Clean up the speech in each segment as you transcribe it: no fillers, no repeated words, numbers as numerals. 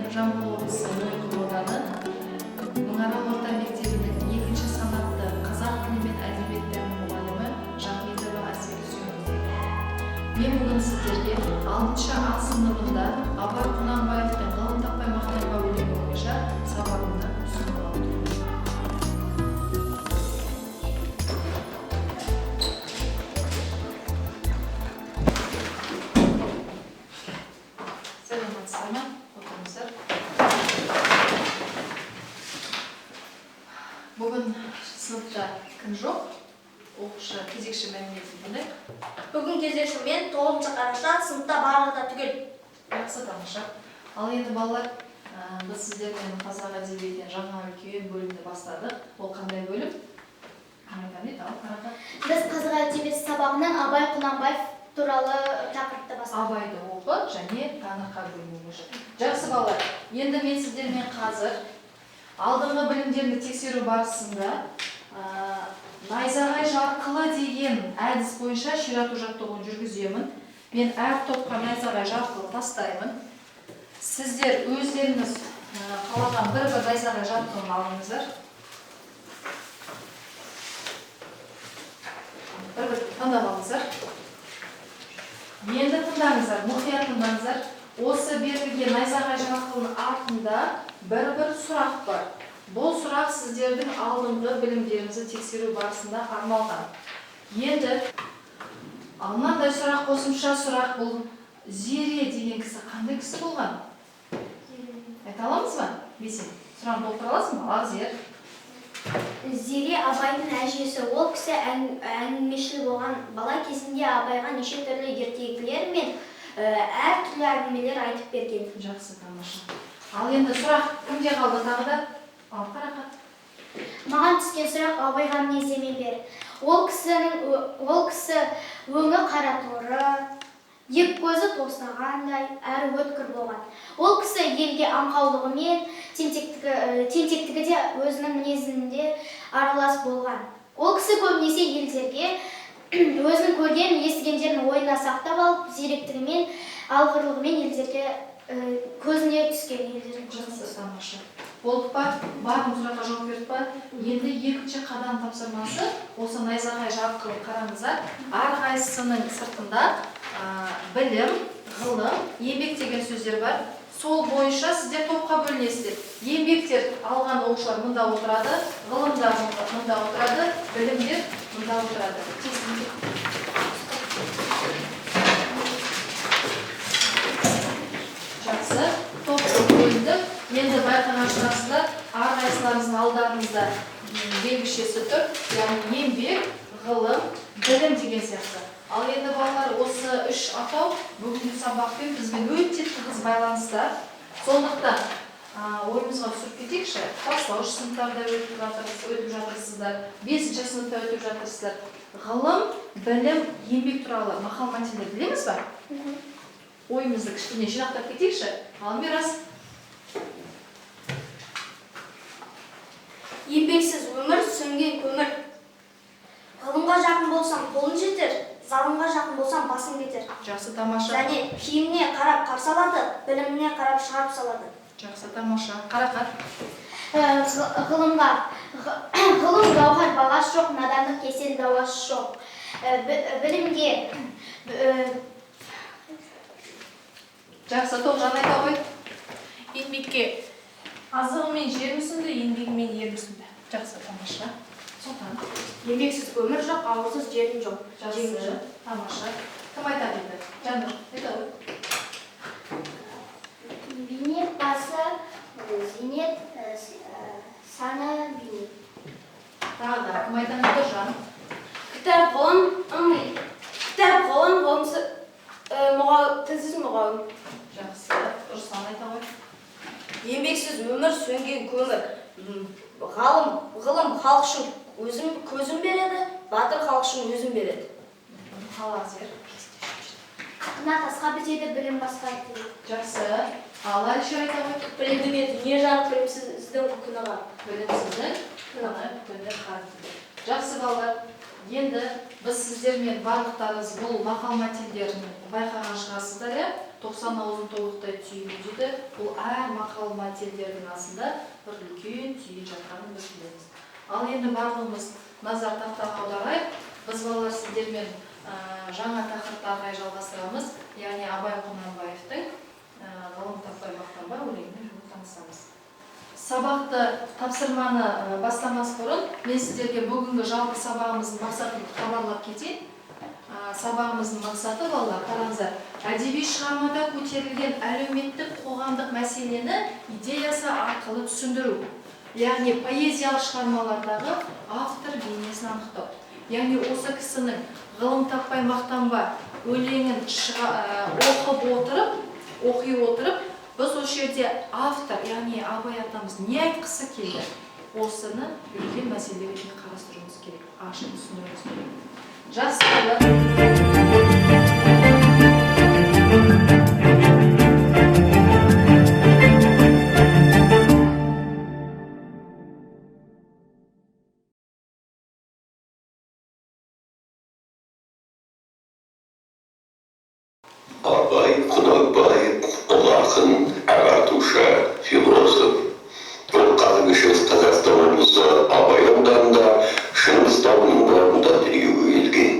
Жамбыл облысы Мойынқұм ауданы Мұнарал орта мектебінің 2-ші санатты қазақ тілі мен әдебиеттері мұғалімі Жахметова Әсел Сүйінов. Мен бүгін сіздерге 6-ші А сыныбында Абай Құнанбаевтың «Ғылым таппай мақтанба» өлеңі бойынша сабағымды ұсынып отырмын. Бүгін сыныпта кім жоқ? Оқушы, кезекші мәліметін білдік. Бүгін кезекші мен 9-шы қарашта сыныпта барлығы да түгел. Жақсы, тамаша. Ал енді балалар, біз сіздермен қазақ әдебиетінен жаңа үлкен бөлімді бастадық. Ол қандай бөлім? Біз қазақ әдебиеті сабағының Абай Құнанбаев туралы тақырыпты бастадық. Абайды оқы және таныққа бөлімі. Жақсы балалар, енді мен сіздермен қазір алдыңғы білімдерді тексеру барысында найзағай жарқылы деген әдіс бойынша ширату жаттығуын жүргіземін. Мен әр топқа найзағай жарқылы тастаймын. Сіздер өздеріңіз қалаған бір найзағай жарқылын алыңыздар. Бір таңдап алыңыздар. Енді тыңдаңыздар, мұқият тыңдаңыздар. Осы берілген найзағай жарқылының артында бір сұрақ бар. Бұл сұрақ сіздердің алдыңғы білімдеріңізді тексеру барысында арналған. Енді мынандай сұрақ, қосымша сұрақ, бұл Зере деген кісі қандай кісі болған? Айта аламыз ба? Бесен, сұрағын толтыра аласың ба? Зер. Зере Абайдың әжесі. Ол кісі әңгімешіл болған. Бала кезінде Абайға неше түрлі ертегілер мен әр түрлі әңгімелер айтып берген. Жақсы, тамаша. Ал енді сұрақ кімде қалды тағы да? Ал қарақат. Маған түскен сұрақ Абайға мінездеме бер. Ол кісі өңі қара торы, екі көзі тостағандай, әрі өткір болған. Ол кісі елге аңқаулығымен, тентектігі де өзінің мінезінде аралас болған. Ол кісі көбінесе елдерге өзінің көрген, естігендерін ойына сақтап алып, зеректігімен, алғырлығымен елдерге көзіне түскен елдерін. Жақсы, тамаша. Болып ба? Бардың сұраққа жауап беріп ба? Енді екінші қадам тапсырмасы, осы найзағай жарқылы қараңыздар. Әрқайсысының сыртында білім, ғылым, еңбек деген сөздер бар. Сол бойынша сіздер топқа бөлінесіздер. Еңбектер алған оқушылар мұнда отырады, ғылымдар мұнда отырады, білімдер мұнда отырады. Жақсы, топқа бөліндік. Енді байқаған шығарсыздар, әрқайсыларыңыздың алдарыңызда белгішесі тұр, яғни еңбек, ғылым, білім деген сияқты. Ал енді балалар, осы үш атау бүгінгі сабақпен бізбен өте тығыз байланыста. Сондықтан ойымызға түсіріп кетейікші. Бастауыш сыныптарда өтіп жатырсыздар, 5-ші сыныпта өтіп жатырсыздар. Ғылым, білім, еңбек туралы мақал мәтелдер білеміз ба? Ойымызды кішкене жинақтап кетейікші. Ал Мирас. Еңбексіз өмір, сөнген көмір. Ғылымға жақын болсаң, қолың жетер, залымға жақын болсаң, басың кетер. Жақсы, тамаша. Және киіміне қарап қарсы алады, біліміне қарап шығарып салады. Жақсы, тамаша. Қарақат. Ғылым гауһар бағасы жоқ, надандық кесел дауасы жоқ. Білімге Жақсы, Тоғжан айта ғой. Еңбекке азығымен жер мүсінді, еңбегімен ер мүсінді. Жақсы, тамаша. Сұлтан. еңбексіз өмір жоқ, ауылсыз жерің жоқ. Жақсы, тамаша. Кім айтады еді? Жаныр, айта ғой. Бейнет басы, зейнет, саны бейнет. Тағы да, кім айтады еді? Жан. Кітап ғылым, тілсіз мұғалім. Жақсы, Руслан айта ғой. Еңбексіз өмір, сөнген көмір. Ғылым халық үшін көзін береді, батыр халық үшін өзін береді. Қалазер. Қына тасқа бітеді, білім басқа етеді. Жақсы. Ал Әлішер айта ғой. Білімдімен дүние жарық, білімсіздің күні бар. Білімсіздің күні қар. Жақсы балалар. Енді біз сіздермен барлықтарыңыз бұл мақал мәтелдерін байқаған шығарсыздар, иә? 90 аузын тобықтай түйін дейді. Бұл әр мақал мәтелдердің астында бір үлкен түйін жатқанын біз білеміз. Ал енді барлығымыз назар аударайық. Біз балалар сіздермен жаңа тақырыптарға жалғастырамыз. Яғни Абай Құнанбаевтың ғылым таппай мақтанба өлеңімен танысамыз. Сабақты тапсырманы бастамас бұрын мен сіздерге бүгінгі жалпы сабағымыздың мақсатын хабарлап кетейін. Сабағымыздың мақсаты, балалар, қараңыздар, әдеби шығармада көтерілген әлеуметтік қоғамдық мәселені идеясы арқылы түсіндіру. Яғни поэзиялық шығармалардағы автор бейнесін анықтау. Яғни осы кісінің ғылым таппай мақтанба өлеңін оқи отырып, біз осы жерде автор, яғни Абай атамыз не айтқысы келді? Осыны үлкен мәселе ретінде қарастыруымыз керек, ашып түсіндіруіміз керек. Абай Құнанбаев ұлы ақын, ағартушы, философ. Ол қазіргі шығыс Қазақстан облысы Абай ауданында Шыңғыс тауының бауырында дүниеге келген.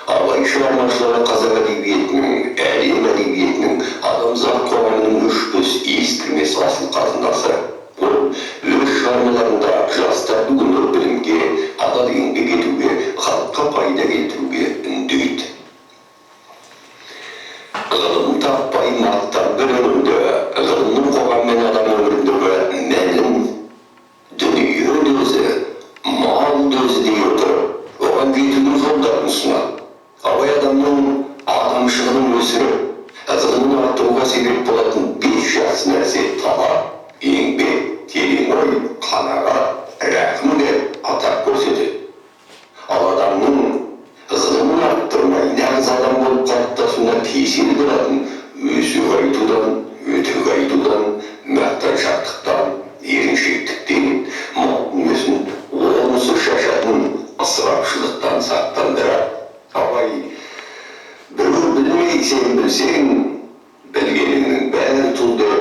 Абай шығармашылығы қазақ әдебиетінің, әлем әдебиетінің, адамзат қоғамының өшпес, ескірмес асыл қазынасы. Ол өз шығармаларында жастарды өнер білімге, адал еңбек етуге, халыққа пайда келтіруге үндейді. Ғылым таппай мақтан бір өмірді, ғылымның қоғам мен адам өміріндегі мәнін, дүние өзі, мал өзі дей отырып, оған жетудің жолдарын ұсынады. Абай адамның адамшылығын өсіріп, ғылымын арттыруға себеп болатын 5 жақсы нәрсе: талап, еңбек, терең ой, қанағат, рақым деп атап көрсетеді. Ал адамның ғылымын арттырмай нағыз адам болып қалыптасуына кесел болатын өсек айтудан, өтірік айтудан, мақтаншақтықтан, еріншектіктен, мал дүниесін онысы шашатын ысырапшылықтан сақтандырады. Абай, біреу білмейсең білсең, білгеніңнің бәрі тұл деп,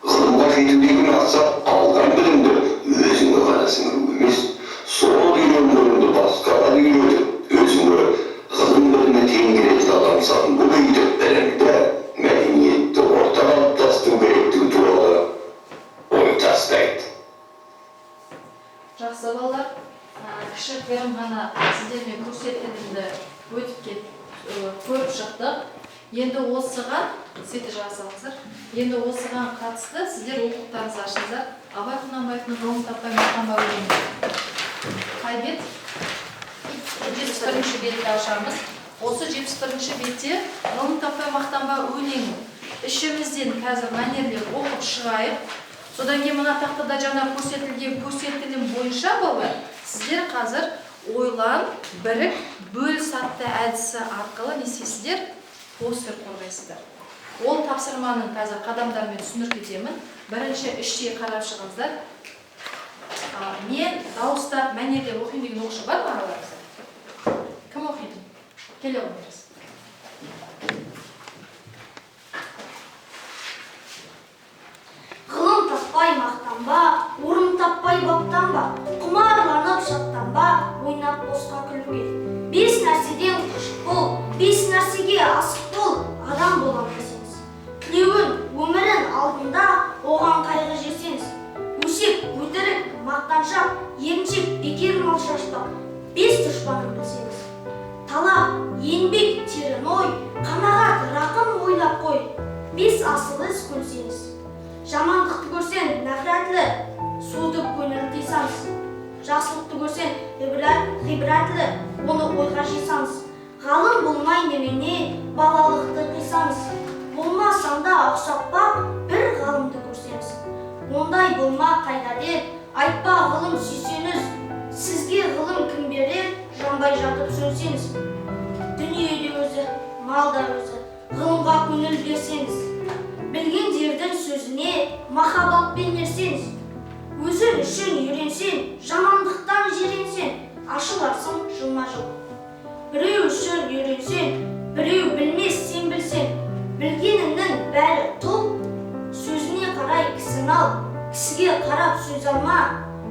ғылымға жетудегі мақсат алған білімді өзіңе ғана сіңіру емес, сол үйренгеніңді басқаға үйретіп, өзіңе ғылым білімі тең келетін адам санын көбейтіп, білімді, мәдениетті ортаға қалыптастыру керектігі туралы ой тастайды. Жақсы балалар, кішігірім ғана сіздермен көрсетілімді көріп шықтық. Енді осыған, сөйтіп жазыңыздар. Енді осыған қатысты сіздер оқулықтарыңызды ашыңыздар. Абай Құнанбаевтың ғылым таппай мақтанба өлеңі. Қай бет? 71-ші бетті ашамыз. Осы 71-ші бетте ғылым таппай мақтанба өлеңі. Ішімізден қазір мәнерлеп оқып шығайық. Содан кейін мына тақтада жаңа көрсетілген көрсетілім бойынша балалар, сіздер қазір ойлан, бірік, бөліс атты әдісі арқылы не істейсіздер? Постер қорғайсыздар. Ол тапсырманың қазір қадамдарымен түсіндіріп кетемін. Бірінші іштей қарап шығыңыздар. Мен дауыстап мәнерлеп оқимын деген оқушы бар ма араларыңызда? Кім оқиды? Келе отырыңыз. Ғылым таппай мақтанба, орын таппай баптанба, құмарланып шаттанба, ойнап босқа күлуге. 5 нәрседен қашық бол, 5 нәрсеге асық бол, адам болам десеңіз. Тілеуін, өмірін алдында оған қайғы жесеңіз. Өсек, өтірік, мақтаншақ, еріншек, бекер мал шашпақ, 5 дұшпанын білсеңіз. Талап, еңбек, терең ой, қанағат, рақым ойлап қой, 5 асыл іс көрсеңіз. Жамандықты көрсең, нәфрәтлі, суды көңіл тыйсаңыз. Жақсылықты көрсең, ғибратлы, оны ойға жисаңыз. Ғалым болмай немене, балалықты қисаңыз. Болмасаң да ұқсап бақ, бір ғалымды көрсеңіз. Ондай болма қайда деп, айтпа ғылым сүйсеңіз. Сізге ғылым кім берер, жанбай жатып сөнсеңіз. Дүниеде өзі, малда өзі, ғылымға көңіл берсеңіз. Білгендердің сөзіне махаббатпен ерсеңіз. Өзің үшін үйренсең, жамандықтан жиренсең, ашыларсың жылма-жыл. біреу үшін үйренсең, біреу білмес сен білсең, білгеніңнің бәрі тұл, сөзіне қарай кісін ал, кісіге қарап сөз алма,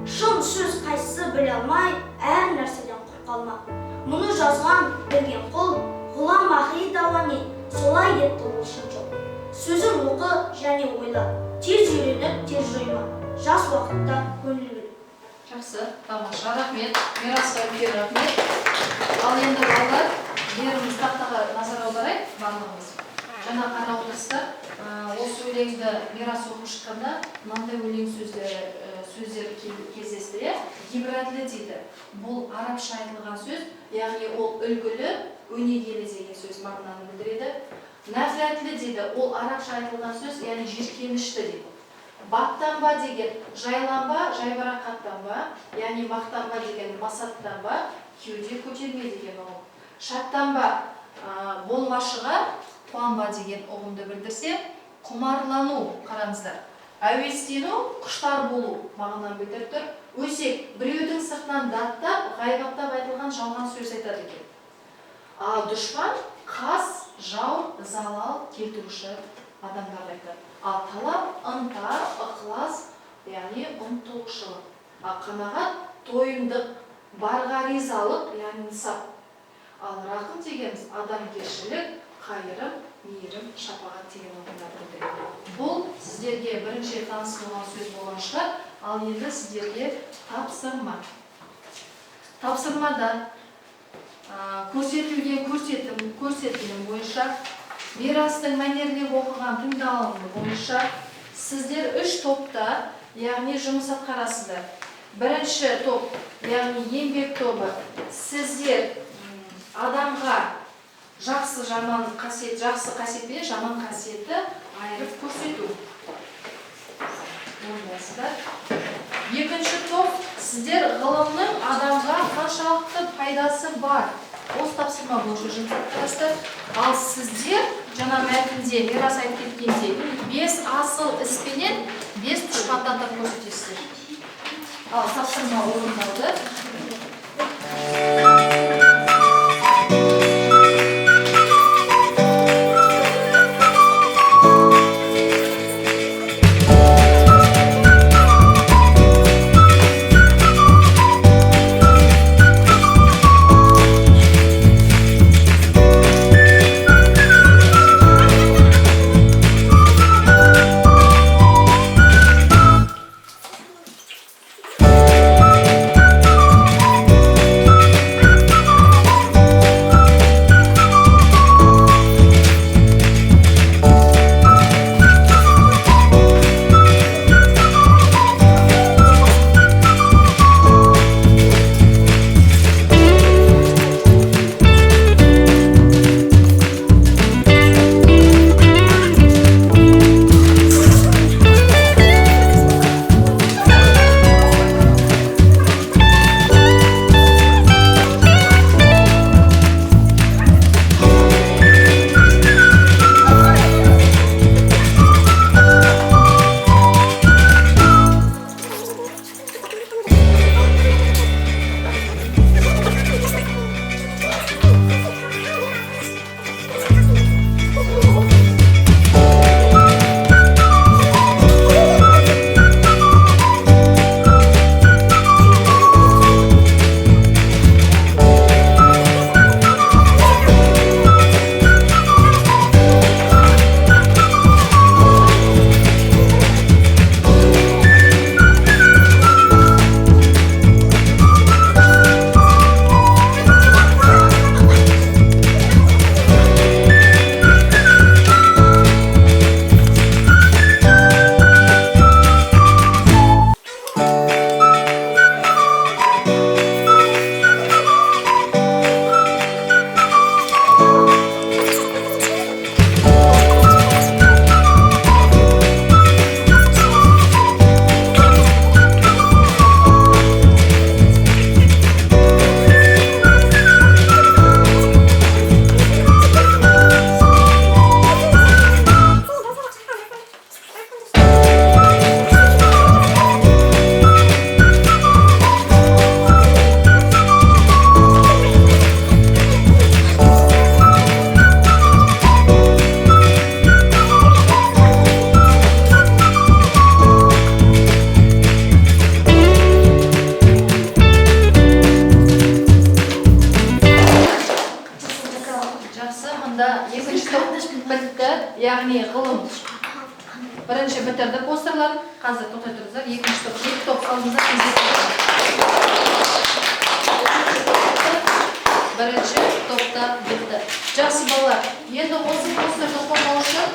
шын сөз қайсысы біле алмай, әр нәрседен құр қалма. Мұны жазған білген қол, ғұлам ахи дауани, солай етті ол шын жол. Сөзін оқы және ойла, тез үйреніп, тез жойма, жас уақытта көңіл бөл. Жақсы, тамаша, рахмет. Мирасқа үлкен рахмет. Ал енді балалар, беріміз тақтаға назар аударайық, барлығымыз. Жаңа қарап отырсыздар, осы өлеңді Мирас оқып шыққанда мынандай өлең сөздер кездесті, иә? Гибратлі дейді. Бұл арабша айтылған сөз, яғни ол үлгілі, өнегелі деген сөз мағынаны білдіреді. Нафлатлі дейді, ол арабша айтылған сөз, яғни жиіркенішті дейді. Баттанба деген жайланба, жайбарақаттанба, яғни мақтанба деген масаттанба, кеуде көтерме деген ұғым. Шаттанба, болмашыға, қуанба деген ұғымды білдірсе, құмарлану, қараңыздар. Әуестену, құштар болу мағынаны білдіріп тұр. Өсек, біреудің сыртынан даттап, ғайбаттап айтылған жалған сөз айтады екен. Ал дұшпан, қас, жау, залал келтіруші адамдар айтады. Ал талап, ынта, ықылас, яғни ұмтылушылық. Ал қанағат, тойымдық, барға ризалық, яғни нысап. Ал рақым дегеніміз адамгершілік, қайырым, мейірім, шапағат деген ұғымдар білдіреді. Бұл сіздерге бірінші таныс болған сөз болған шығар, ал енді сіздерге тапсырма. Тапсырмада көрсетілген көрсетілім бойынша, Мирастың мәнерлеп оқыған тыңдалымы бойынша сіздер 3 топта, яғни жұмыс атқарасыздар. Бірінші топ, яғни еңбек тобы, сіздер адамға жақсы қасиет пен жаман қасиетті айырып көрсету. Ойлайсыздар. Екінші топ, сіздер ғылымның адамға қаншалықты пайдасы бар. Осы тапсырма бойынша жұмыс атқарасыздар. Ал сіздер жаңа мәтінде Мирас айтып кеткендей 5 асыл іспенен 5 тұшпандатып көрсетесіздер. Ал тапсырма орындалды. яғни ғылым бірінші бітірді постерлар. Қазір тоқтай тұрыңыздар. Екінші топ, екі топ қалыңыздар. Бірінші топта бітті. Жақсы балалар. Енді осы постерді қорғау үшін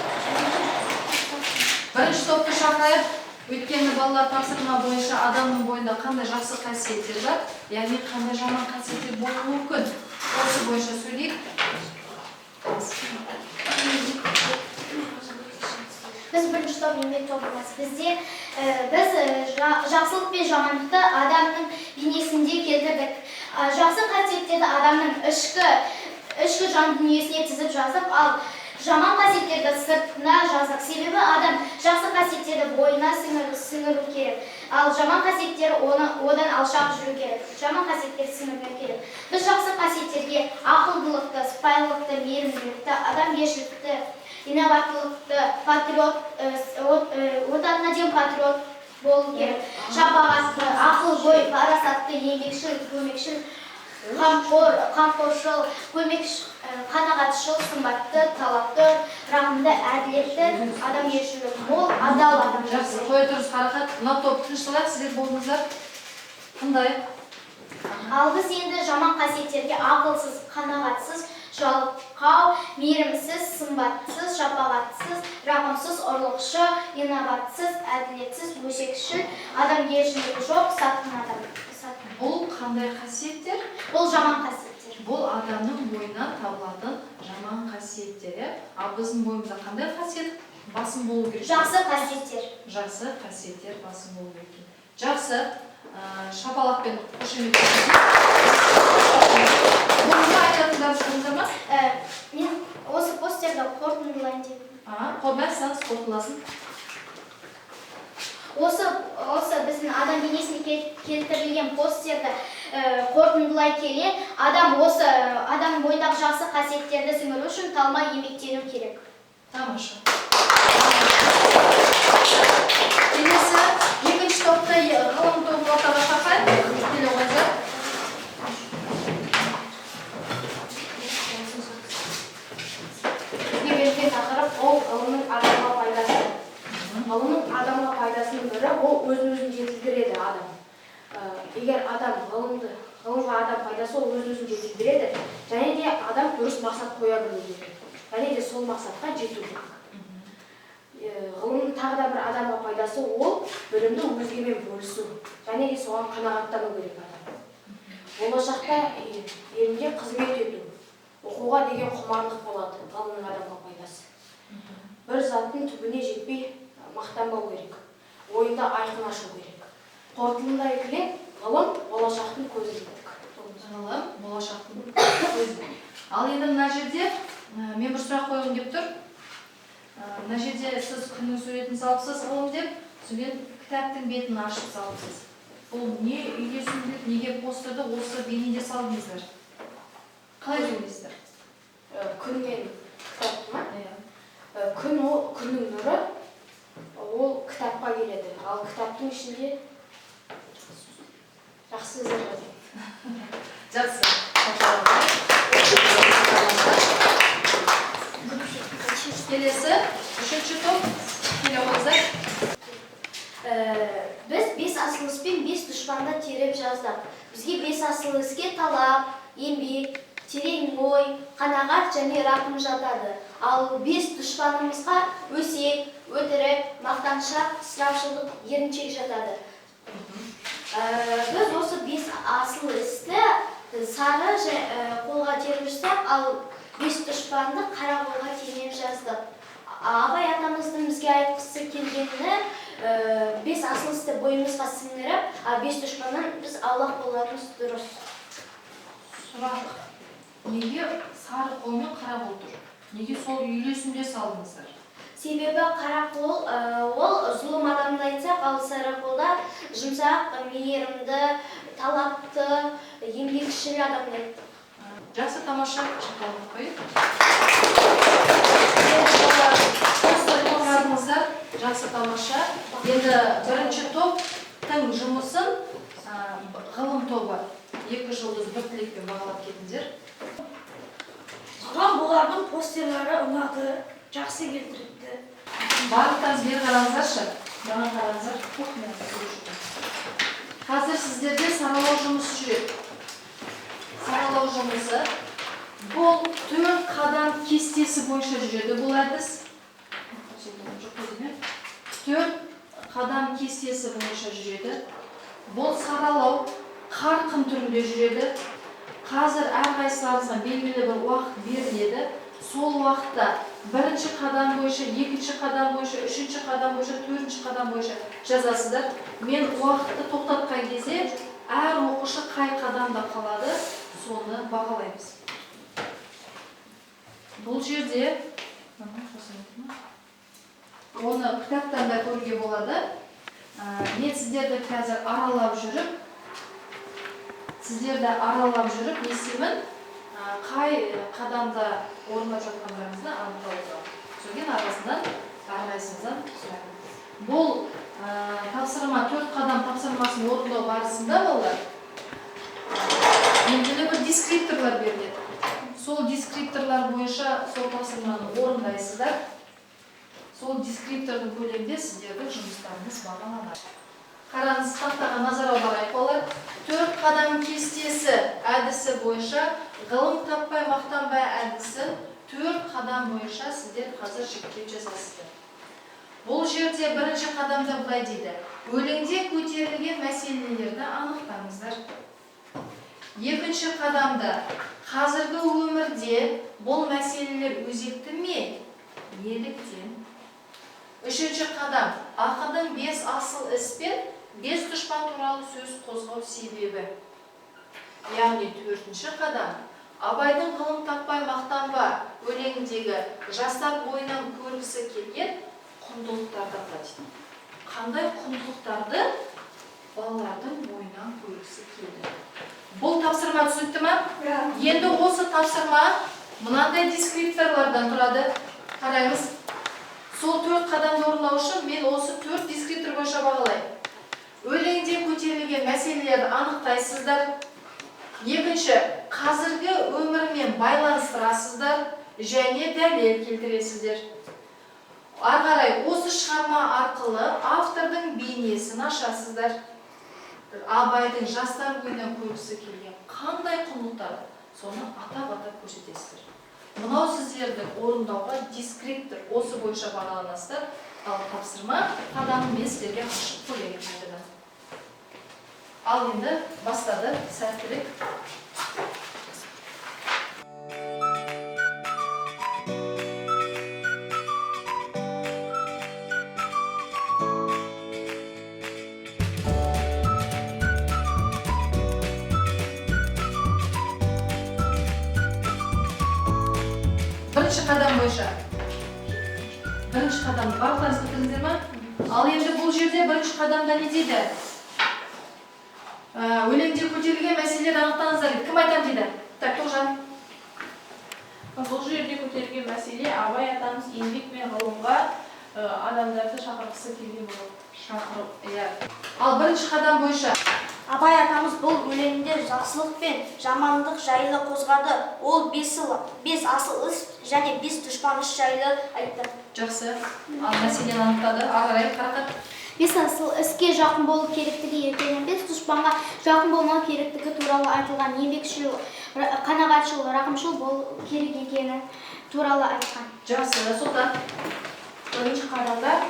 бірінші топты шақырайық. Өйткені балалар тапсырма бойынша адамның бойында қандай жақсы қасиеттер бар, яғни қандай жаман қасиеттер болуы мүмкін. Осы бойынша сөйлейік. Біз бірінші топ еңбек тобымыз. Бізде біз жақсылық пен жамандықты адамның бейнесінде келтірдік. Жақсы қасиеттерді адамның ішкі жан дүниесіне тізіп жазып, ал жаман қасиеттерді сыртына жаздық. Себебі адам жақсы қасиеттерді бойына сіңіру керек, ал жаман қасиеттер одан алшақ жүру керек. Жаман қасиеттер сіңірмеу керек. Біз жақсы қасиеттерге ақылдылықты, сыпайылықты, мейірімділікті, адамгершілікті, инабаттылықты, патриот, отанына деген патриот болу керек. Шапағатты, ақылгөй, парасатты, еңбекшіл, көмекшіл, қамқоршыл, қанағатшыл, сымбатты, талапты, рақымды, әділетті, адамгершілігі мол, адал адам. Жақсы, қоя тұрыңыз қарақат. Мына топ тынышталайық, сіздер болдыңыздар. Тыңдайық. Ал біз енді жаман қасиеттерге ақылсыз, қанағатсыз, жалқау, мейірімсіз, сымбатсыз, шапағатсыз, рақымсыз, ұрлықшы, инабатсыз, әділетсіз, өсекшіл, адамгершілігі жоқ, сатқын адам. Бұл қандай қасиеттер? Бұл жаман қасиеттер. Бұл адамның бойынан табылатын жаман қасиеттері. Ал біздің бойымызда қандай қасиет басым болу керек? Жақсы қасиеттер. Жақсы қасиеттер басым болу керек. Жақсы. Шапалақпен қошемет. Бұныңызға айтатындар шығыңыздар ма? Мен осы постерді қорытындылайын деп. Қормайсаңыз қорытыласын. Осы біздің адам бейнесіне келтірілген постерді қорытындылай келе, адам бойындағы жақсы қасиеттерді сіңіру үшін талмай еңбектену керек. Тамаша. Келесі, екінші топта ғылым тобын ортаға шақырайық. Келе қойыңыздар. Бізге берілген тақырып ол ғылымның адамға пайдасы. Ғылымның адамға пайдасының бірі ол өзін-өзін жетілдіреді адам. Егер ғылымға адам пайдасы ол өзін-өзін жетілдіреді, және де адам дұрыс мақсат қоя білу керек. Және де сол мақсатқа жету керек. Ғылымның тағы да бір адамға пайдасы ол білімді өзгемен бөлісу, және де соған қанағаттану керек адам. Болашақта елге қызмет ету, оқуға деген құмарлық болады ғылымның адамға пайдасы. Бір заттың түбіне жетпей мақтанбау керек, ойында айқын ашу керек. Қорытындылай келе, ғылым болашақтың көзі дедік. Ғылым болашақтың көзі. Ал енді мына жерде мен бір сұрақ қойғым деп тұр. Мына жерде сіз күннің суретін салыпсыз ғылым деп, содан кітаптың бетін ашып салыпсыз. Бұл не үйлесімділік, неге постерді осы бейнеде салдыңыздар? Қалай сөйлейсіздер? Күн мен кітап ма? Күн ол күннің нұры, ол кітапқа келеді. Ал кітаптың ішінде жақсы сөздер жазылған. Жақсы. Келесі, үшінші топ. Келе қойыңыздар. Біз 5 асыл іс пен 5 дұшпанды теріп жаздық. Бізге 5 асыл іске талап, еңбек, терең ой, қанағат және рақым жатады. Ал 5 дұшпанымызға өсек, өтірік, мақтаншақ, ысырапшылдық, еріншек жатады. Біз осы 5 асыл істі сары қолға теріп жаздық, ал 5 дұшпанды қара қолға теріп жаздық. Абай атамыздың бізге айтқысы келгені 5 асыл істі бойымызға сіңіріп, 5 дұшпаннан біз аулақ болатынымыз дұрыс. Сұрақ. Неге сары қол мен қара қол тұр? Неге сол үйлесімде салдыңыздар? Себебі қара қол ол зұлым адамды айтсақ, ал сары қолда жұмсақ, мейірімді, талапты, еңбекшіл адамды айтты. Жақсы, тамаша. Шақырып қойып. Жақсы, тамаша. Енді бірінші топтың жұмысын ғылым тобы 2 жұлдыз 1 тілекпен бағалап кетіңдер. Маған бұлардың постерлері ұнады. жақсы келтіріпті. Барлықтарыңыз бері қараңыздаршы. Маған қараңыздар. Қазір сіздерде саралау жұмысы жүреді. Саралау жұмысы бұл 4 қадам кестесі бойынша жүреді бұл әдіс. 4 қадам кестесі бойынша жүреді. Бұл саралау қарқын түрінде жүреді. Қазір әрқайсыларыңызға белгілі бір уақыт беріледі. Сол уақытта бірінші қадам бойынша, екінші қадам бойынша, үшінші қадам бойынша, төртінші қадам бойынша жазасыздар. Мен уақытты тоқтатқан кезде әр оқушы қай қадамда қалады, соны бағалаймыз. Бұл жерде оны кітаптан да көруге болады. Мен сіздерді қазір аралап жүріп, не істеймін? Қай қадамда орындап жатқандарыңызды анықтауға. Содан арасынан әрқайсыңыздан сұраймын. Бұл тапсырма 4 қадам тапсырмасын орындау барысында балалар белгілі бір дескрипторлар беріледі. Сол дескрипторлар бойынша сол тапсырманы орындайсыздар. Сол дескриптордың көлемінде сіздердің жұмыстарыңыз бағаланады. Қараңыз, тақтаға назар аударайық балалар. 4 қадам кестесі әдісі бойынша ғылым таппай мақтанбай әдісі 4 қадам бойынша сіздер қазір жіктеп жазасыздар. Бұл жерде бірінші қадамда былай дейді: өлеңде көтерілген мәселелерді анықтаңыздар. Екінші қадамда қазіргі өмірде бұл мәселелер өзекті ме? Неліктен? Үшінші қадам ақынның 5 асыл іс пен 5 дұшпан туралы сөз қозғау себебі. Яғни төртінші қадам Абайдың ғылым таппай мақтанба өлеңіндегі жастар бойынан көргісі келген құндылықтарды айтады. Қандай құндылықтарды балалардың бойынан көргісі келді? Бұл тапсырма түсінікті ме? Енді осы тапсырма мынандай дескрипторлардан тұрады. Қараймыз. Сол 4 қадамды орындау үшін мен осы 4 дескриптор бойынша бағалаймын. Өлеңде көтерілген мәселелерді анықтайсыздар. Екінші, қазіргі өмірмен байланыстырасыздар және дәлел келтіресіздер. Ары қарай осы шығарма арқылы автордың бейнесін ашасыздар. Абайдың жастар бойынан көргісі келген қандай құндылықтар, соны атап-атап көрсетесіздер. Мынау сіздерді орындауға дескриптор осы бойынша бағаланасыздар. Ал тапсырма қадамын мен сіздерге ашып қояйын қайтадан. Ал енді бастады, сәттілік. Бірінші қадам бойынша. Бірінші қадамды барлықтарыңыз бітірдіңіздер ме? Ал енді бұл жерде бірінші қадамда не дейді? Өлеңде көтерілген мәселелерді анықтаңыздар дейді. Кім айтам дейді? Так, Тоғжан. Бұл жерде көтерілген мәселе Абай атамыз еңбек пен ғылымға адамдарды шақырғысы келген болады. Ал бірінші қадам бойынша. Абай атамыз бұл өлеңінде жақсылық пен жамандық жайлы қозғады. Ол 5 асыл іс және 5 дұшпан іс жайлы айтты. Жақсы. Ал мәселені анықтады. Ары қарай қарақат. 5 асыл іске жақын болу керектігі екенін, 5 дұшпанға жақын болмау керектігі туралы айтылған, еңбекшіл, қанағатшыл, рақымшыл болу керек екені туралы айтқан. Жақсы, Сұлтан. Бірінші қадамда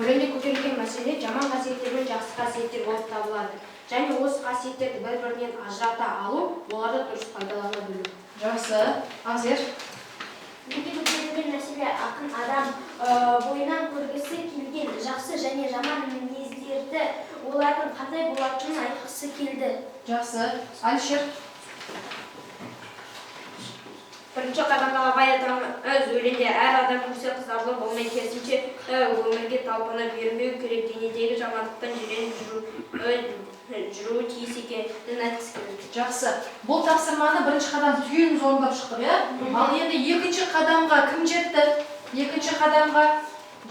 өлеңде көтерілген мәселе жаман қасиеттер мен жақсы қасиеттер болып табылады. Және осы қасиеттерді бір-бірінен ажырата алу, оларды дұрыс пайдалана білу. Жақсы, Азер. Өлеңде көтерілген мәселе ақын адам бойынан көргісі келген жақсы және жаман мінездерді, олардың қандай болатынын айтқысы келді. Жақсы, Алишер. Бірінші қадамда Абай атамыз өлеңде әр адам көрсе қызарлы болмай, керісінше өмірге талпына бермеу керек, денедегі жамандықтан жиреніп жүруі тиіс екенін айтқысы келді. Жақсы. Бұл тапсырманы бірінші қадам түйініміз орындап шықтық, иә? Ал енді екінші қадамға кім жетті? Екінші қадамға.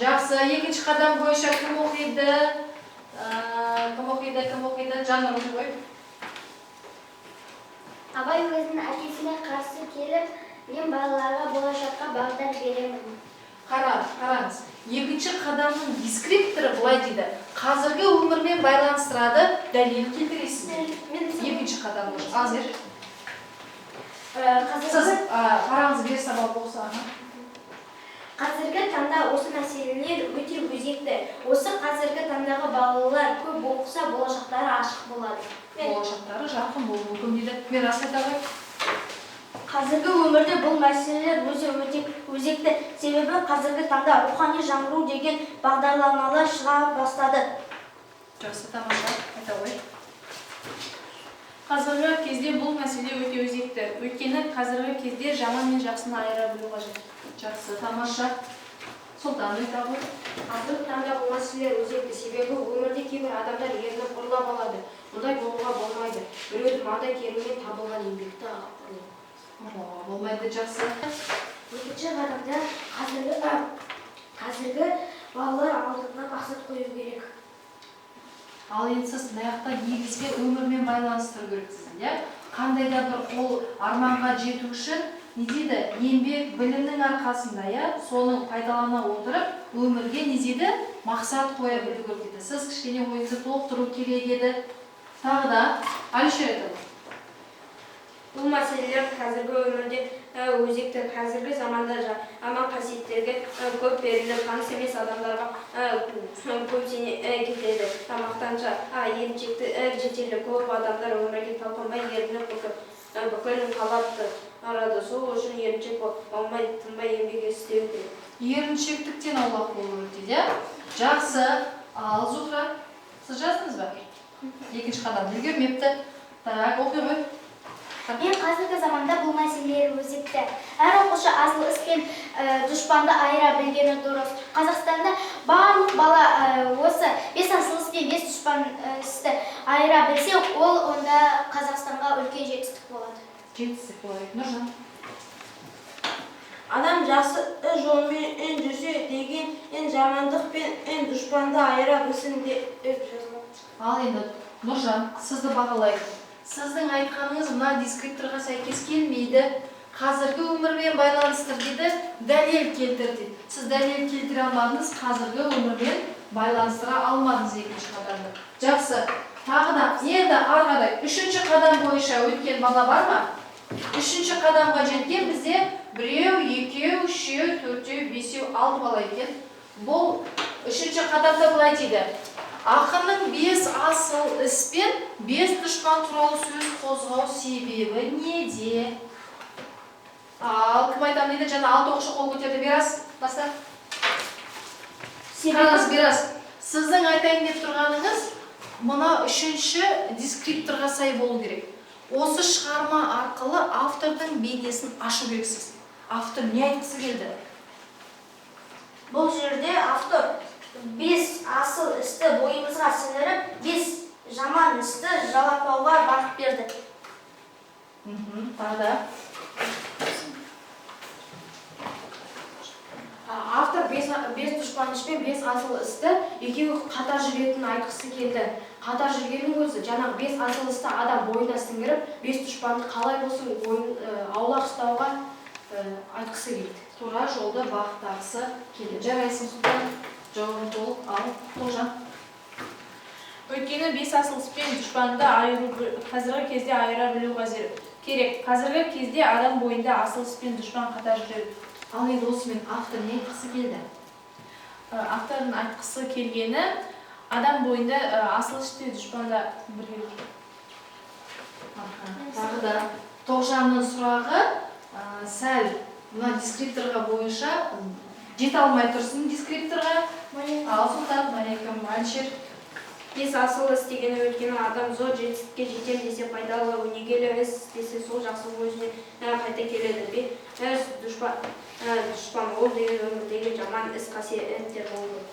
Жақсы, екінші қадам бойынша кім оқиды? Кім оқиды? Жанна оқи қой. Абай өзінің әкесіне қарсы келіп, мен балаларға болашаққа бағдар беремін. Қараңыз. Екінші қадамның дескрипторы былай дейді. Қазіргі өмірмен байланыстырады, дәлел келтіресіз. Екінші қадам olur. Az ver. Siz қараңыз бер сабақ болса. Қазіргі таңда осы мәселелер өте өзекті. Осы қазіргі таңдағы балалар көп оқыса болашақтары ашық болады. Болашақтары жарқын болуы мүмкін дейді. Мен рас айта ғой. Қазіргі өмірде бұл мәселелер өте өзекті. Себебі қазіргі таңда рухани жаңғыру деген бағдарламалар шыға бастады. Жақсы, тамаша, айта ғой. Қазіргі кезде бұл мәселе өте өзекті. Өйткені қазіргі кезде жаман мен жақсыны айыра білу қажет. Жақсы, тамаша. Сұлтан айта ғой. Қазіргі таңда бұл мәселелер өзекті. Себебі өмірде кейбір адамдар ерініп ұрлап алады. Мұндай болуға болмайды. Біреудің маңдай терімен табылған еңбекті ұрлау. Болмайды, жақсы. Екінші қадамда қазіргі балалар алдына мақсат қою керек. Ал енді сіз мынаяқта негізгі өмірмен байланыстыру керексіз, иә? Қандай да бір қол арманға жету үшін не дейді? Еңбек, білімнің арқасында, иә? Соны пайдалана отырып, өмірге не дейді? Мақсат қоя білу керек дейді. Сіз кішкене ойыңызды толықтыру керек еді. Тағы да Алишер айтады. Бұл мәселелер қазіргі өмірде өзекті. Қазіргі заманда аман қасиеттерге көп беріліп, таныс емес адамдарға көп сене кетеді. Тамақтанша еріншекті жетерлік көп адамдар өмірге талпынбай ерініп бүкіл қалапты арады. Сол үшін еріншек болмай, тынбай еңбек істеу керек. Еріншектіктен аулақ болу керек дейді. Жақсы. Ал Зухра, сіз жаздыңыз ба? Екінші қадам үлгермепті. Так, оқи ғой. Мен қазіргі заманда бұл мәселелер өзекті. Әр оқушы асыл іс пен дұшпанды айыра білгені дұрыс. Қазақстанда барлық бала осы 5 асыл іс пен 5 дұшпан істі айыра білсе, ол онда Қазақстанға үлкен жетістік болады. Жетістік болады. Нұржан. Адам жақсы жолмен жүрсе деген жамандық пен дұшпанды айыра білсін деп жазылған. Ал енді Нұржан, сізді бағалайды. Сіздің айтқаныңыз мына дескрипторға сәйкес келмейді. Қазіргі өмірмен байланыстыр дейді, дәлел келтір дейді. Сіз дәлел келтіре алмадыңыз, қазіргі өмірмен байланыстыра алмадыңыз екінші қадамды. Жақсы. Тағы да енді арғадай үшінші қадам бойынша өткен бала бар ма? Үшінші қадамға жеткен бізде 1, 2, 3, 4, 5, 6 бала екен. Бұл үшінші қадамда былай дейді. Ақынның 5 асыл іс пен 5 дұшпан туралы сөз қозғау себебі неде? Ал кім айтам дейді? Жаңа 6 оқушы қол көтерді. Берас, баста. Қараңыз, Берас. Сіздің айтайын деп тұрғаныңыз мына үшінші дескрипторға сай болу керек. Осы шығарма арқылы автордың бейнесін ашу керексіз. Автор не айтқысы келді? Бұл жерде автор 5 асыл істі бойымызға сіңіріп, 5 жаман істі жалапауға бағыт берді. Тағы да. Автор 5 дұшпан іс пен 5 асыл істі екеуі қатар жүретінін айтқысы келді. Қатар жүргеннің өзі жаңағы 5 асыл істі адам бойына сіңіріп, 5 дұшпанды қалай болсын аулақ ұстауға айтқысы келді. Тура жолда бағыттағысы келді. Жарайсың, Сұлтан. Жауабын толық ал, Тоғжан. Өйткені 5 асыл іс пен дұшпанды қазіргі кезде айыра білу керек. Қазіргі кезде адам бойында асыл іс пен дұшпан қатар жүреді. Ал енді осымен автор не айтқысы келді? Автордың айтқысы келгені адам бойында асыл іс пен дұшпанда бірге жүреді. Тағы да Тоғжанның сұрағы сәл мына дескрипторға бойынша жете алмай тұрсын дескрипторға. Ал Сұлтан, Мәликім, Алишер. 5 асыл іс деген өйткені адам зор жетістікке жетем десе пайдалы, өнегелі іс десе сол жақсылық өзіне қайта келеді. 5 дұшпан ол деген өмірдегі жаман іс қасиеттер болды.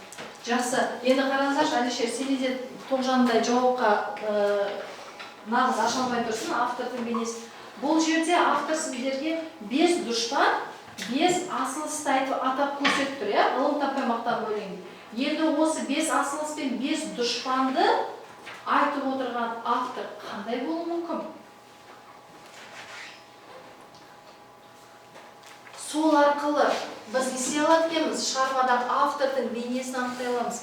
Жақсы. Енді қараңыздаршы, Алишер, сен де Тоғжандай жауапқа нағыз аша алмай тұрсын автордың бейнесі. Бұл жерде автор сіздерге 5 дұшпан 5 асыл істі айтып атап көрсетіп тұр, иә? Ғылым таппай мақтан бөлінген. Енді осы 5 асыл іс пен 5 дұшпанды айтып отырған автор қандай болуы мүмкін? сол арқылы біз не істей алады екенбіз? Шығармадағы автордың бейнесін анықтай аламыз.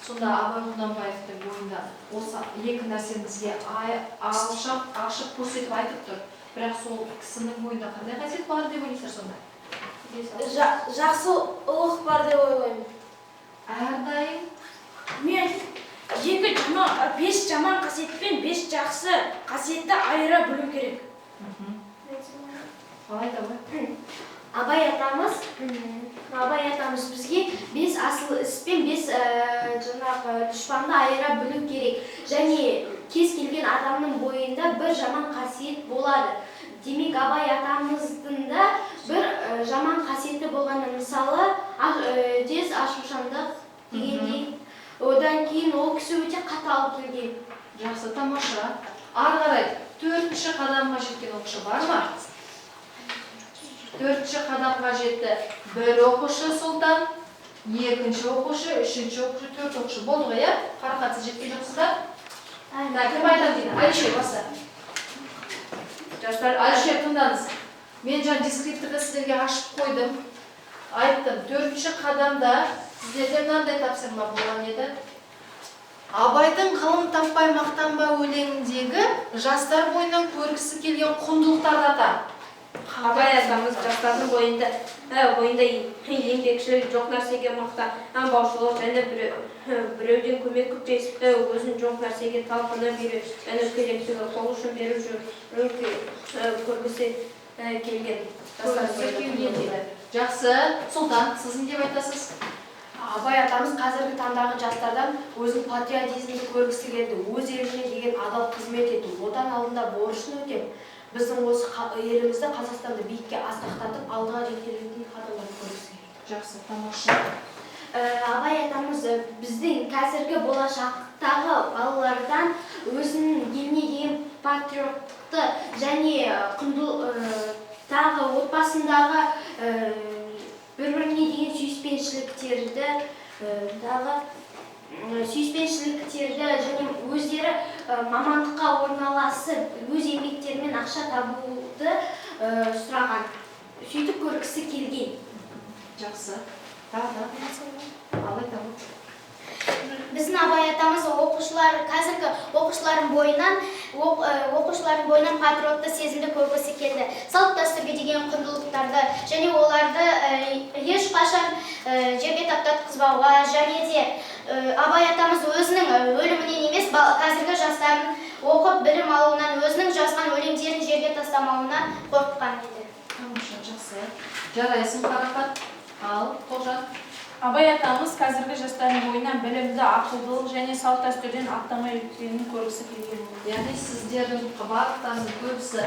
Сонда Абай Құнанбаевтың бойында осы екі нәрсені бізге ашып көрсетіп айтып тұр. Бірақ сол кісінің бойында қандай қасиет бар деп ойлайсыздар сонда? Жақсы ұлық бар деп ойлаймын. Әрдайым Мен бес жаман қасиет пен бес жақсы қасиетті айыра білу керек. қалай да Абай атамыз бізге бес асыл іс пен бес жаңағы дұшпанды айыра білу керек. Және кез келген адамның бойында бір жаман қасиет болады. Демек Абай атамыздың да бір жаман қасиеті болғаны, мысалы тез ашушаңдық дегендей. Одан кейін ол кісі өте қатал келген. Жақсы, тамаша. Ары қарай 4-ші қадамға жеткен оқушы бар ма? 4-ші қадамға жетті. 1 оқушы Сұлтан, 2-ші оқушы, 3-ші оқушы, 4 оқушы. Болды ғой, иә? Қарақатсыз жеткен жоқсыздар? Кім айтам дейді? Алишер баса. Жастар, Алишер тыңдаңыз. Мен жаңа дескрипторды сіздерге ашып қойдым. Айттым, 4-ші қадамда сіздерде мынандай тапсырма болған еді. Абайдың ғылым таппай мақтанба өлеңіндегі жастар бойынан көргісі келген құндылықтарды ата. Абай атамыз жастардың бойында еңбекшілік, жоқ нәрсеге мақтанбаушылық, және біреуден көмек күтпес, өзін жоқ нәрсеге талпына беру, және керектігі қол ұшын беру көргісі келген. Жақсы, Сұлтан, сіз не деп айтасыз? Абай атамыз қазіргі таңдағы жастардан өзінің патриотизмді көргісі келді, өз еліне деген адал қызмет ету, отан алдында борышын өтеп, біздің осы елімізді, Қазақстанды биікке асқақтатып, алдыға жетелейтін қадамдар көргісі келді. Жақсы, тамаша. Абай атамыз біздің қазіргі болашақтағы балалардан өзінің еліне деген патриотты және тағы отбасындағы бір-біріне деген сүйіспеншіліктерді және өздері мамандыққа орналасып, өз еңбектерімен ақша табуды сұраған, сөйтіп көргісі келген. Жақсы. Алай табу. Біздің Абай атамыз қазіргі оқушылардың бойынан патриотты сезімді көргісі келді. Салт дәстүрге деген құндылықтарды және оларды ешқашан жерге таптатқызбауға, және де Абай атамыз өзінің өлімінен емес, қазіргі жастардың оқып білім алуынан, өзінің жазған өлеңдерін жерге тастамауына қорққан еді. Тамаша, жақсы. Жарайсың, Қарақат. Ал, Тоғжан. Абай атамыз қазіргі жастардың бойынан білімді, ақылдылық және салт дәстүрден аттамай өткенін көргісі келген. Яғни сіздердің барлықтарының көбісі,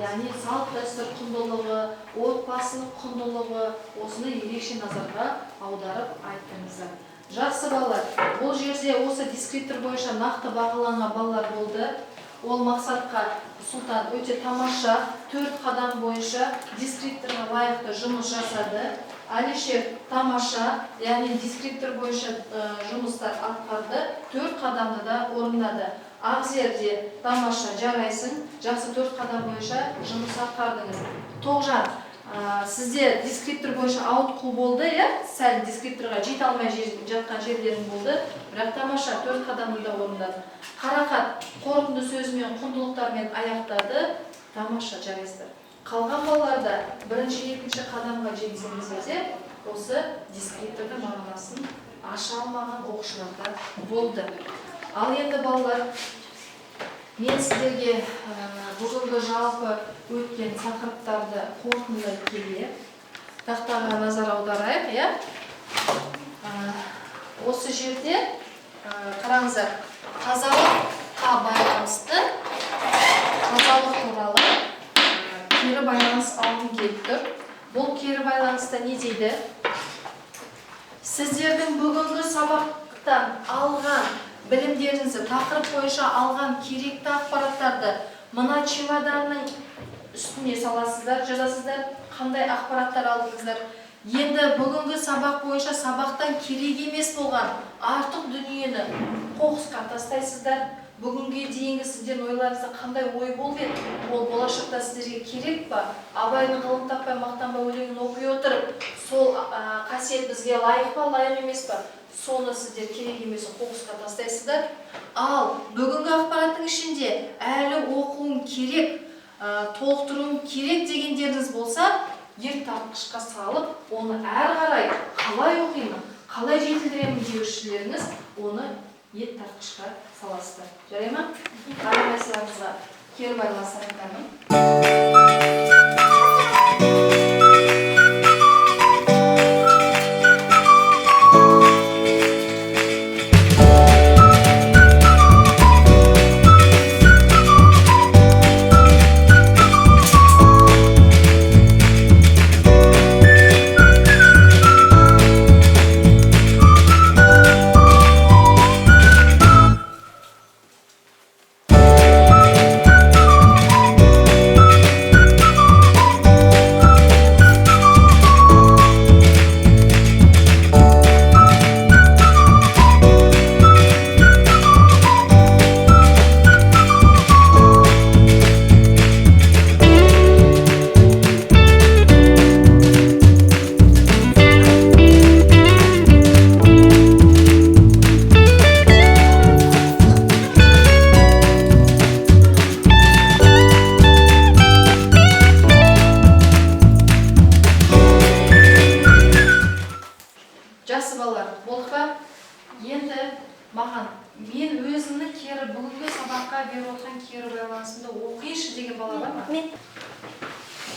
яғни салт дәстүр құндылығы, отбасылық құндылығы, осыны ерекше назарға аударып айттыңыздар. Жақсы балалар, бұл жерде осы дескриптор бойынша нақты бағаланған балалар болды. Ол мақсатқа Сұлтан өте тамаша 4 қадам бойынша дескрипторға лайықты жұмыс жасады. Алишер тамаша, яғни дескриптор бойынша жұмыстар атқарды, 4 қадамды да орындады. Ақзер де тамаша, жарайсың, жақсы 4 қадам бойынша жұмыс атқардыңыз. Тоғжан, сізде дескриптор бойынша ауытқу болды, сәл дескрипторға жете алмай жатқан жерлерің болды, бірақ тамаша 4 қадамды да орындады. Қарақат қорытынды сөзімен, құндылықтармен аяқтады, тамаша, жарайсыздар. Қалған балаларда 1-2 қадамға жетсеңіздерде осы дескриптордың мағынасын аша алмаған оқушыларда болды. Ал енді балалар, мен сіздерге бүгінгі жалпы өткен тақырыптарды қорытындылай келе тақтаға назар аударайық, осы жерде қараңыздар, тазалыққа байланысты, тазалық туралы кері байланыс алғым келіп тұр. Бұл кері байланыста не дейді? Сіздердің бүгінгі сабақтан алған білімдеріңізді, тақырып бойынша алған керекті ақпараттарды мына чемоданның үстіне саласыздар, жазасыздар, қандай ақпараттар алдыңыздар. Енді бүгінгі сабақ бойынша сабақтан керек емес болған артық дүниені қоқысқа тастайсыздар. Бүгінге дейінгі сізден ойларыңызда қандай ой болып еді? Ол болашақта сіздерге керек па? Абайдың ғылым таппай мақтанбай өлеңін оқи отырып, сол қасиет бізге лайық па, лайық емес па? Соны сіздер керек емес қоқысқа тастайсыздар. Ал бүгінгі ақпараттың ішінде әлі оқуым керек, толықтыруым керек дегендеріңіз болса, ертартқышқа салып, оны әрі қарай қалай оқимын, қалай жетілдіремін деушілеріңіз, оны ертартқышқа саласыздар. Жарай ма? Қарамайсыларыңызға кері байланыстар айтамын. Жақсы балалар, болдық па? Енді маған мен өзімнің кері бүгінгі сабаққа беріп отырған кері байланысымды оқиыншы деген бала бар ма?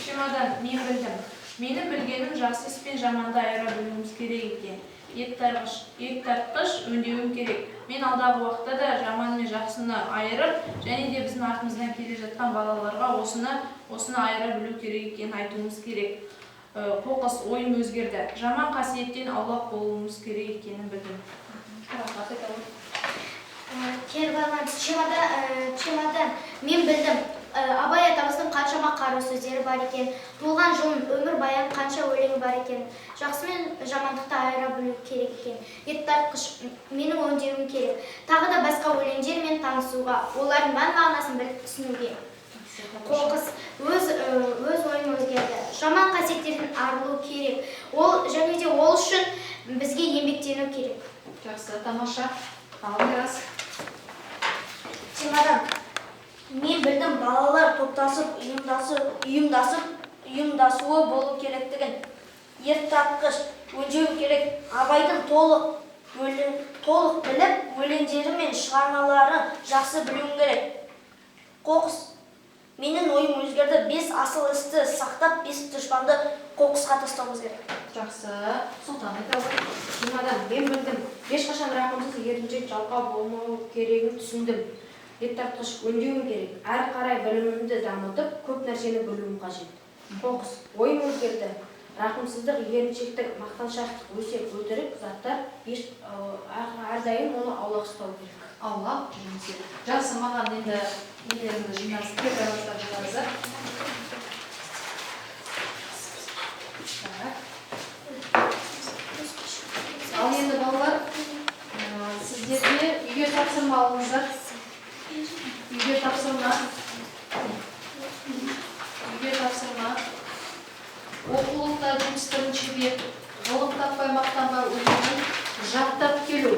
Шемадан, мен білдім. Мені білгенім жақсы іс пен жаманды айыра білуіміз керек екен. Еттартқыш өңдеуім керек. Мен алдағы уақытта да жаман мен жақсыны айырып, және де біздің артымыздан келе жатқан балаларға осыны айыра білу керек екенін айтуымыз керек. Қоқыс ойым өзгерді. Жаман қасиеттен аулақ болуымыз керек екенін білдім. Кері байланыс чемодан мен білдім. Абай атамыздың қаншама қара сөздері бар екен, туылған жылын өмір баян қанша өлеңі бар екен, жақсы мен жамандықты айыра білу керек екен. Еттартқыш менің өңдеуім керек. Тағы да басқа өлеңдермен танысуға, олардың мән мағынасын біліп түсінуге. Қоқыс өз ойын өзгерді. Жаман қасиеттерден арылу керек. Және де ол үшін бізге еңбектену керек. Жақсы, тамаша. Алыңыз. Чемодан, мен білдім балалар топтасып, ұйымдасуы болу керектігін. Ертартқыш өңдеу керек. Абайдың толық біліп, өлеңдері мен шығармаларын жақсы білуім керек. Қоқыс менің ойым өзгерді. 5 асыл істі сақтап, 5 дұшпанды қоқысқа тастауымыз керек. Жақсы, Сұлтан айтады. Чемодан, мен білдім. Ешқашан рақымсыз еріншек жалқау болмау керегін түсіндім. Еттартқыш өңдеуім керек. Әрі қарай білімімді дамытып, көп нәрсені білуім қажет. Қоқыс ойым өзгерді. Рақымсыздық, еріншектік, мақтаншақтық, өсек, өтірік заттар әрдайым оны аулақ ұстау керек. Аулақ жүрмесе. Жақсы, маған енді нелеріңді жинаңыз, кері байланыстар жинаңыздар. Ал енді балалар, сіздерге үйге тапсырма алыңыздар. Үйге тапсырма. Оқулықта 21-ші бет, ғылым таппай мақтанбай өлеңін жаттап келу.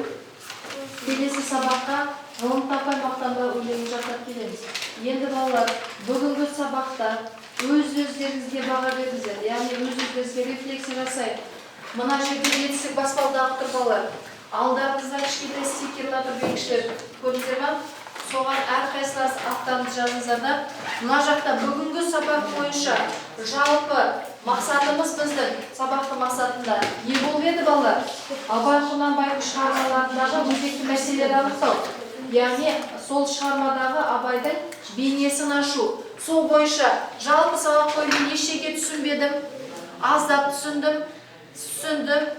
Келесі сабаққа ғылым таппай мақтанбай өлеңін жаттап келеміз. Енді балалар, бүгінгі сабақта өз-өздеріңізге баға беріңіздер, яғни өз-өздеріңізге рефлексия жасайық. Мына жерде жетістік баспалдағы тұр балалар. Алдарыңызда кішкентай стикерлер тұр, белгілер. Көрдіңіздер ме? Соған әрқайсыларыңыз аттарыңызды жазыңыздар да. Мына жақта бүгінгі сабақ бойынша жалпы мақсатымыз біздің сабақтың мақсатында не болып еді балалар? Абай Құнанбайдың шығармаларындағы өзекті мәселелерді анықтау. Яғни сол шығармадағы Абайдың бейнесін ашу. Сол бойынша жалпы сабақ бойынша ешеге түсінбедім, аздап түсіндім,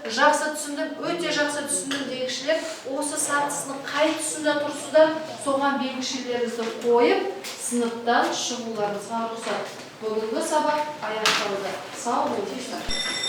жақсы түсіндім, өте жақсы түсіндім дегішілер осы сатысының қай тұсында тұрсыздар, соған белгішелеріңізді қойып, сыныптан шығуларыңызға рұқсат. Бүгінгі сабақ аяқталды. Сау болыңыздар.